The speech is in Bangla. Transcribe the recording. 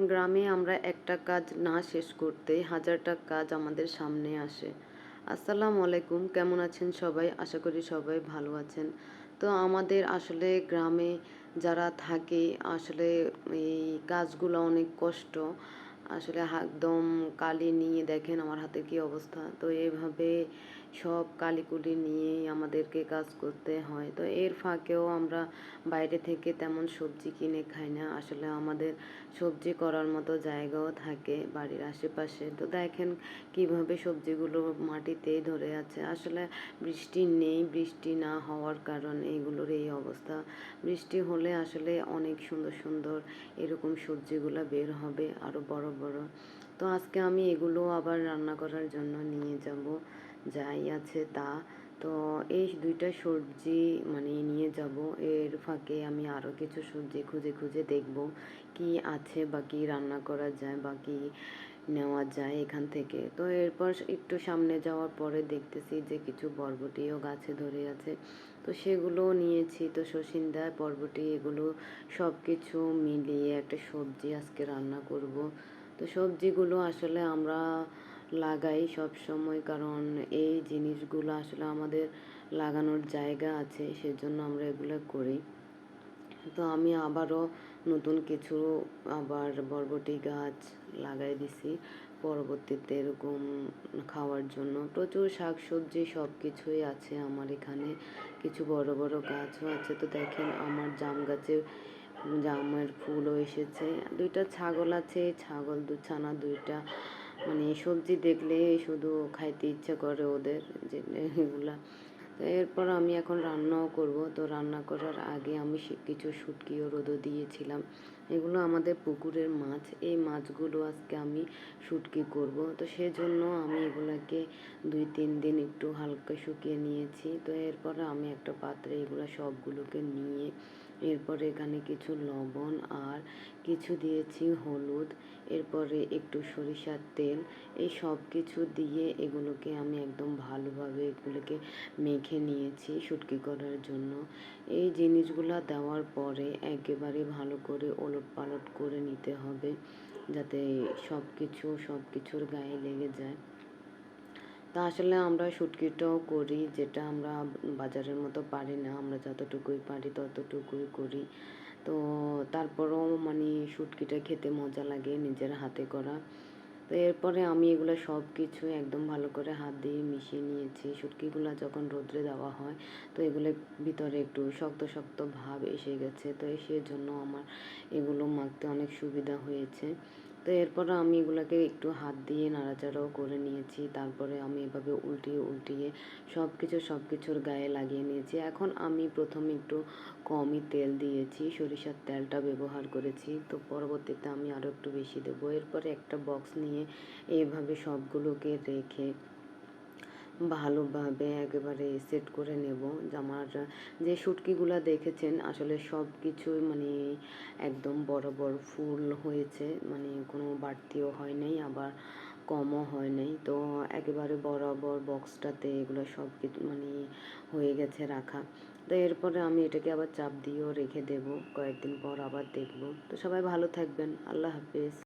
গ্রামে আমরা একটা কাজ না শেষ করতে হাজারটা কাজ আমাদের সামনে আসে। আসসালামু আলাইকুম, কেমন আছেন সবাই? আশা করি সবাই ভালো আছেন। তো আমাদের আসলে গ্রামে যারা থাকে আসলে এই কাজগুলো অনেক কষ্ট। আসলে একদম কালি নিয়ে দেখেন আমার হাতের কি অবস্থা। তো এভাবে সব কালিকুলি নিয়েই আমাদেরকে কাজ করতে হয়। তো এর ফাঁকেও আমরা বাইরে থেকে তেমন সবজি কিনে খাই না। আসলে আমাদের সবজি করার মতো জায়গাও থাকে বাড়ির আশেপাশে। তো দেখেন কিভাবে সবজিগুলো মাটিতেই ধরে আছে। আসলে বৃষ্টি নেই, বৃষ্টি না হওয়ার কারণে এগুলোর এই অবস্থা। বৃষ্টি হলে আসলে অনেক সুন্দর সুন্দর এরকম সবজিগুলো বের হবে আরও বড় বড়। তো আজকে আমি এগুলো আবার রান্না করার জন্য নিয়ে যাব, যাই আছে তা। তো এই দুইটা সবজি মানে নিয়ে যাব, এর ফাঁকে আমি আরও কিছু সবজি খুঁজে খুঁজে দেখব কি আছে বা কি রান্না করা যায় বা কি নেওয়া যায় এখান থেকে। তো এরপর একটু সামনে যাওয়ার পরে দেখতেছি যে কিছু বরবটিও গাছে ধরে আছে, তো সেগুলোও নিয়েছি। তো সসিন্দা বরবটি এগুলো সব কিছু মিলিয়ে একটা সবজি আজকে রান্না করব। তো সবজিগুলো আসলে আমরা লাগাই সব সময়, কারণ এই জিনিসগুলো আসলে আমাদের লাগানোর জায়গা আছে, সেজন্য আমরা এগুলো করি। তো আমি আবারও নতুন কিছু আবার বরবটি গাছ লাগাই দিছি পরবর্তীতে এরকম খাওয়ার জন্য। প্রচুর শাক সবজি সব কিছুই আছে আমার এখানে, কিছু বড় বড় গাছও আছে। তো দেখেন আমার জাম গাছে জামের ফুলও এসেছে। দুইটা ছাগল আছে, ছাগল দুছানা দুইটা, মানে সবজি দেখলে শুধু খাইতে ইচ্ছা করে ওদের, যে এগুলা। তো এরপর আমি এখন রান্নাও করব। তো রান্না করার আগে আমি কিছু শুটকিও রোদও দিয়েছিলাম। এগুলো আমাদের পুকুরের মাছ, এই মাছগুলো আজকে আমি শুটকি করব। তো সেজন্য আমি এগুলাকে 2-3 দিন একটু হালকা শুকিয়ে নিয়েছি। তো এরপরে আমি একটা পাত্রে এগুলো সবগুলোকে নিয়ে এরপরে এখানে কিছু লবণ আর কিছু দিয়েছি হলুদ, এরপরে একটু সরিষার তেল, এই সব কিছু দিয়ে এগুলোকে আমি একদম ভালোভাবে এগুলোকে মেখে নিয়েছি শুটকি করার জন্য। এই জিনিসগুলো দেওয়ার পরে একেবারে ভালো করে ওলটপালট করে নিতে হবে, যাতে সব কিছুর গায়ে লেগে যায়। তা আসলে আমরা শুটকিটাও করি, যেটা আমরা বাজারের মতো পারি না, আমরা যতটুকুই পারি ততটুকুই করি। তো তারপরেও মানে শুটকিটা খেতে মজা লাগে নিজের হাতে করা। তো এরপরে আমি এগুলো সব কিছু একদম ভালো করে হাত দিয়ে মিশিয়ে নিয়েছি। শুটকিগুলো যখন রোদ্রে দেওয়া হয় তো এগুলোর ভিতরে একটু শক্ত শক্ত ভাব এসে গেছে, তো সেজন্য আমার এগুলো মাখতে অনেক সুবিধা হয়েছে। তো এরপর আমি এগুলোকে একটু হাত দিয়ে নাড়াচাড়াও করে নিয়েছি। তারপরে আমি এভাবে উল্টিয়ে উল্টিয়ে সব কিছুর গায়ে লাগিয়ে নিয়েছি। এখন আমি প্রথমে একটু কমই তেল দিয়েছি, সরিষার তেলটা ব্যবহার করেছি। তো পরবর্তীতে আমি আরও একটু বেশি দেবো। এরপরে একটা বক্স নিয়ে এইভাবে সবগুলোকে রেখে ভালোভাবে একেবারে সেট করে নেব। আমার যে শুটকিগুলো দেখেছেন আসলে সব কিছুই মানে একদম বরাবর ফুল হয়েছে, মানে কোনো বাড়তিও হয় নাই আবার কমও হয় নাই। তো একেবারে বরাবর বক্সটাতে এগুলো সব কিছু মানে হয়ে গেছে রাখা। তো এরপরে আমি এটাকে আবার চাপ দিয়েও রেখে দেব, কয়েকদিন পর আবার দেখব। তো সবাই ভালো থাকবেন, আল্লাহ হাফেজ।